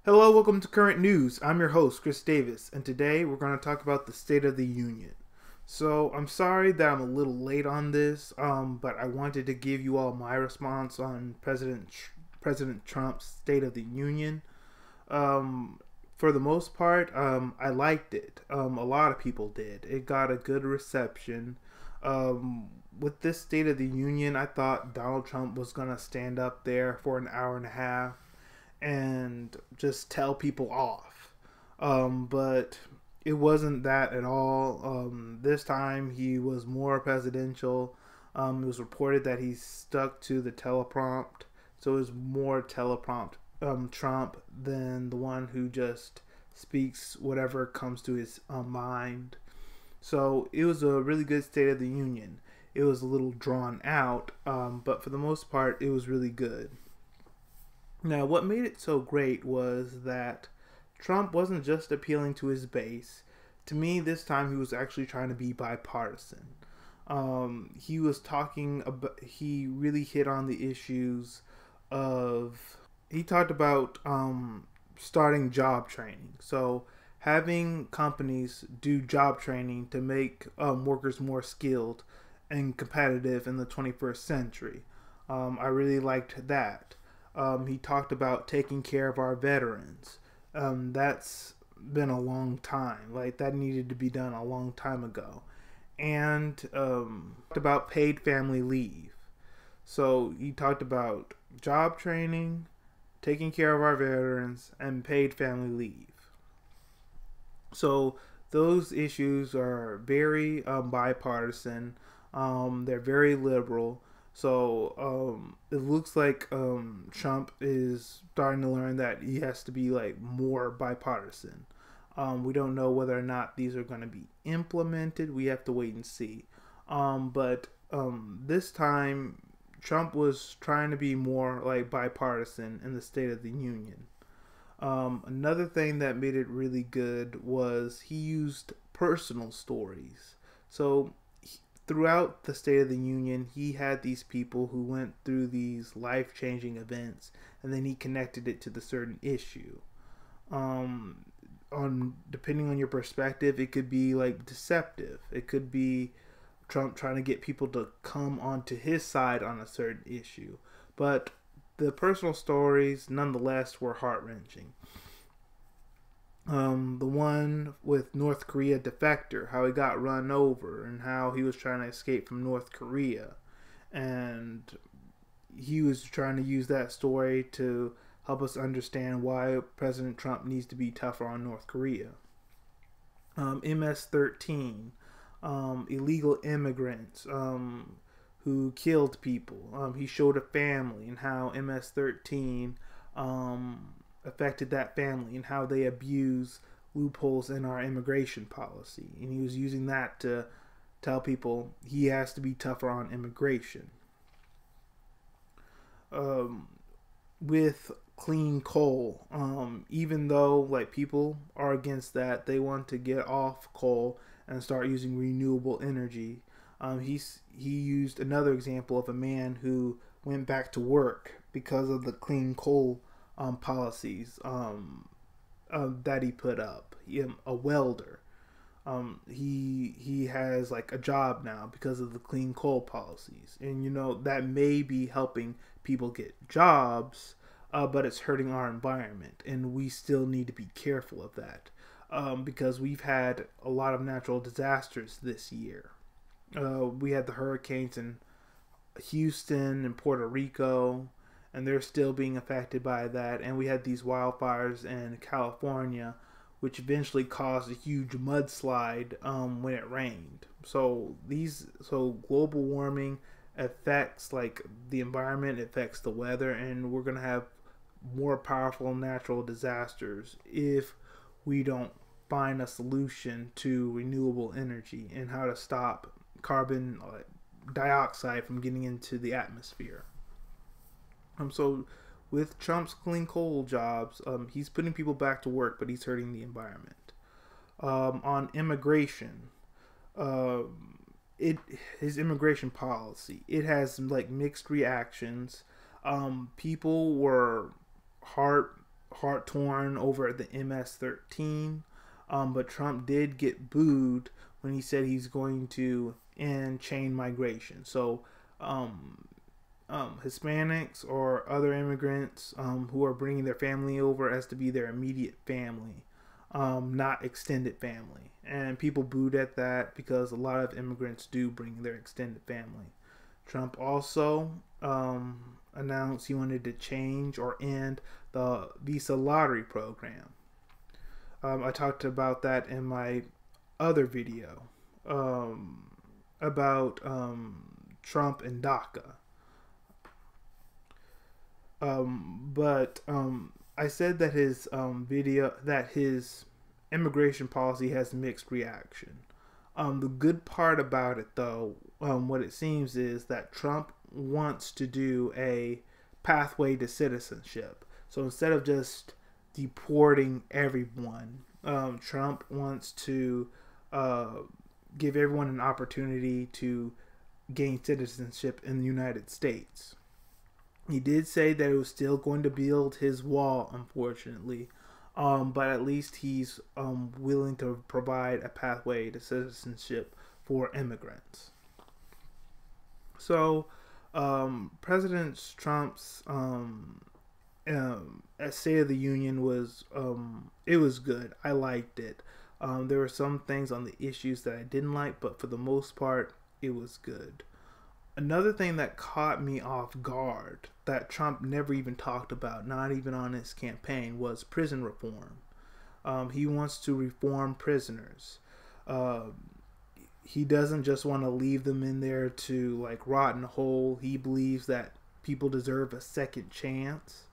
Hello, welcome to Current News. I'm your host, Chris Davis, and today we're going to talk about the State of the Union. So, I'm sorry that I'm a little late on this, but I wanted to give you all my response on President Trump's State of the Union. Um, for the most part, I liked it. A lot of people did. It got a good reception. With this State of the Union, I thought Donald Trump was going to stand up there for an hour and a half and just tell people off. But it wasn't that at all. This time he was more presidential. It was reported that he stuck to the teleprompt, so it was more teleprompt Trump than the one who just speaks whatever comes to his mind. So it was a really good State of the Union. It was a little drawn out, but for the most part, it was really good. Now, what made it so great was that Trump wasn't just appealing to his base. To me, this time he was actually trying to be bipartisan. He was talking about, he really hit on the issues of, he talked about starting job training. So, having companies do job training to make workers more skilled and competitive in the 21st century. I really liked that. He talked about taking care of our veterans. That's been a long time. Like, that needed to be done a long time ago. And talked about paid family leave. So he talked about job training, taking care of our veterans, and paid family leave. So those issues are very bipartisan. They're very liberal. So it looks like Trump is starting to learn that he has to be like more bipartisan. We don't know whether or not these are going to be implemented. We have to wait and see. But this time, Trump was trying to be more like bipartisan in the State of the Union. Another thing that made it really good was he used personal stories. So throughout the State of the Union, he had these people who went through these life-changing events, and then he connected it to the certain issue. On depending on your perspective, it could be like deceptive. It could be Trump trying to get people to come onto his side on a certain issue. But the personal stories, nonetheless, were heart-wrenching. The one with North Korea defector, how he got run over and how he was trying to escape from North Korea. And he was trying to use that story to help us understand why President Trump needs to be tougher on North Korea. MS-13, illegal immigrants who killed people. He showed a family and how MS-13 affected that family and how they abuse loopholes in our immigration policy. And he was using that to tell people he has to be tougher on immigration. With clean coal, even though like people are against that, they want to get off coal and start using renewable energy. He used another example of a man who went back to work because of the clean coal policies that he put up. A welder. He has like a job now because of the clean coal policies, and you know that may be helping people get jobs, but it's hurting our environment, and we still need to be careful of that because we've had a lot of natural disasters this year. We had the hurricanes in Houston and Puerto Rico, and they're still being affected by that. And we had these wildfires in California, which eventually caused a huge mudslide when it rained. So global warming affects like the environment, affects the weather, and we're gonna have more powerful natural disasters if we don't find a solution to renewable energy and how to stop carbon dioxide from getting into the atmosphere. So with Trump's clean coal jobs, he's putting people back to work, but he's hurting the environment. On immigration, his immigration policy, it has like mixed reactions. People were heart torn over the MS-13, but Trump did get booed when he said he's going to end chain migration. So Hispanics or other immigrants who are bringing their family over as to be their immediate family, not extended family. And people booed at that because a lot of immigrants do bring their extended family. Trump also announced he wanted to change or end the visa lottery program. I talked about that in my other video about Trump and DACA. But I said that his his immigration policy has mixed reaction. The good part about it, though, what it seems is that Trump wants to do a pathway to citizenship. So instead of just deporting everyone, Trump wants to give everyone an opportunity to gain citizenship in the United States. He did say that it was still going to build his wall, unfortunately, but at least he's willing to provide a pathway to citizenship for immigrants. So, President Trump's State of the Union was it was good. I liked it. There were some things on the issues that I didn't like, but for the most part, it was good. Another thing that caught me off guard that Trump never even talked about, not even on his campaign, was prison reform. He wants to reform prisoners. He doesn't just want to leave them in there to like rot in a hole. He believes that people deserve a second chance,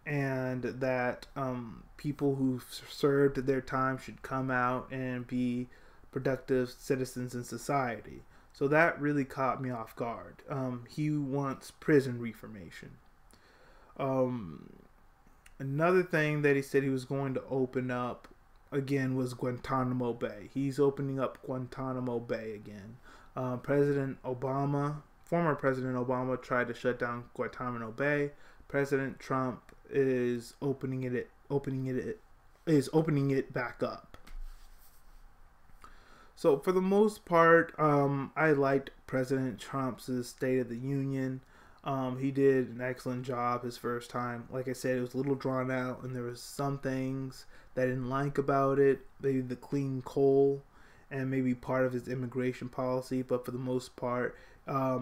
and that people who've served their time should come out and be productive citizens in society. So that really caught me off guard. He wants prison reformation. Another thing that he said he was going to open up again was Guantanamo Bay. He's opening up Guantanamo Bay again. Former President Obama tried to shut down Guantanamo Bay. President Trump is opening it back up. So for the most part, I liked President Trump's State of the Union. He did an excellent job his first time. Like I said, it was a little drawn out, and there was some things that I didn't like about it. Maybe the clean coal, and maybe part of his immigration policy. But for the most part,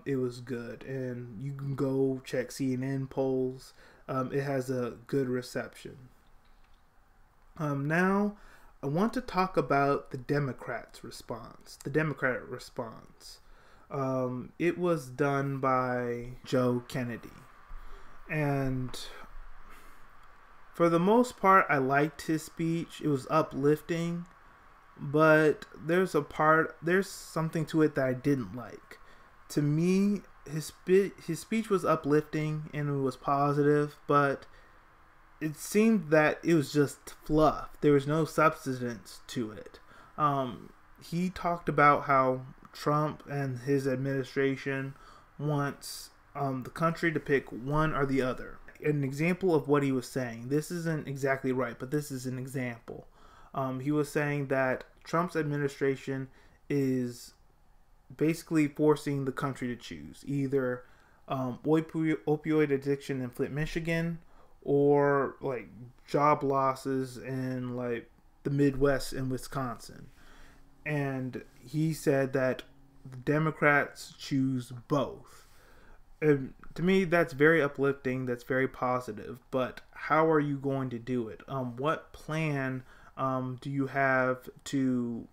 it was good. And you can go check CNN polls. It has a good reception. Now, I want to talk about the Democratic response. It was done by Joe Kennedy. And for the most part, I liked his speech. It was uplifting. But there's something to it that I didn't like. To me, his speech was uplifting and it was positive, but it seemed that it was just fluff. There was no substance to it. He talked about how Trump and his administration wants the country to pick one or the other. An example of what he was saying. This isn't exactly right, but this is an example. He was saying that Trump's administration is basically forcing the country to choose either opioid addiction in Flint, Michigan, or like job losses in like the Midwest and Wisconsin. And he said that the Democrats choose both. And to me, that's very uplifting. That's very positive. But how are you going to do it? What plan do you have to?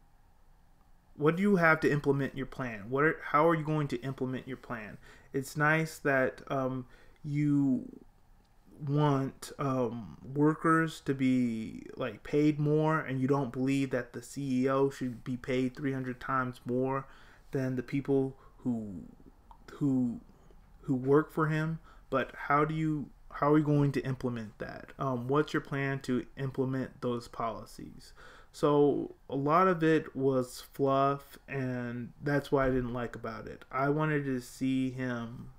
What do you have to implement your plan? How are you going to implement your plan? It's nice that you want workers to be like paid more, and you don't believe that the CEO should be paid 300 times more than the people who work for him. But how are you going to implement that? What's your plan to implement those policies? So a lot of it was fluff, and that's what I didn't like about it. I wanted to see him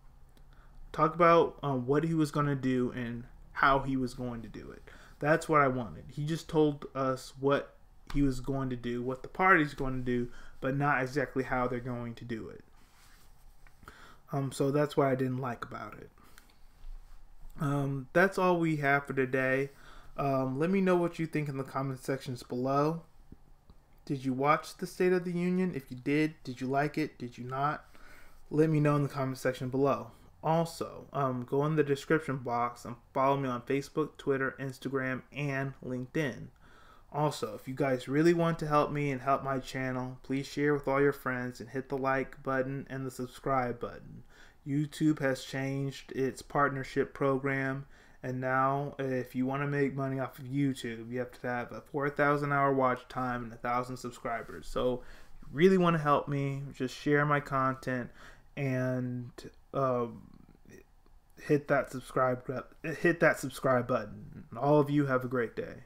talk about what he was going to do and how he was going to do it. That's what I wanted. He just told us what he was going to do, what the party's going to do, but not exactly how they're going to do it. So that's what I didn't like about it. That's all we have for today. Let me know what you think in the comment sections below. Did you watch the State of the Union? If you did you like it? Did you not? Let me know in the comment section below. Also, go in the description box and follow me on Facebook, Twitter, Instagram, and LinkedIn. Also, if you guys really want to help me and help my channel, please share with all your friends and hit the like button and the subscribe button. YouTube has changed its partnership program, and now if you want to make money off of YouTube, you have to have a 4,000 hour watch time and 1,000 subscribers. So if you really want to help me, just share my content and hit that subscribe button. All of you have a great day.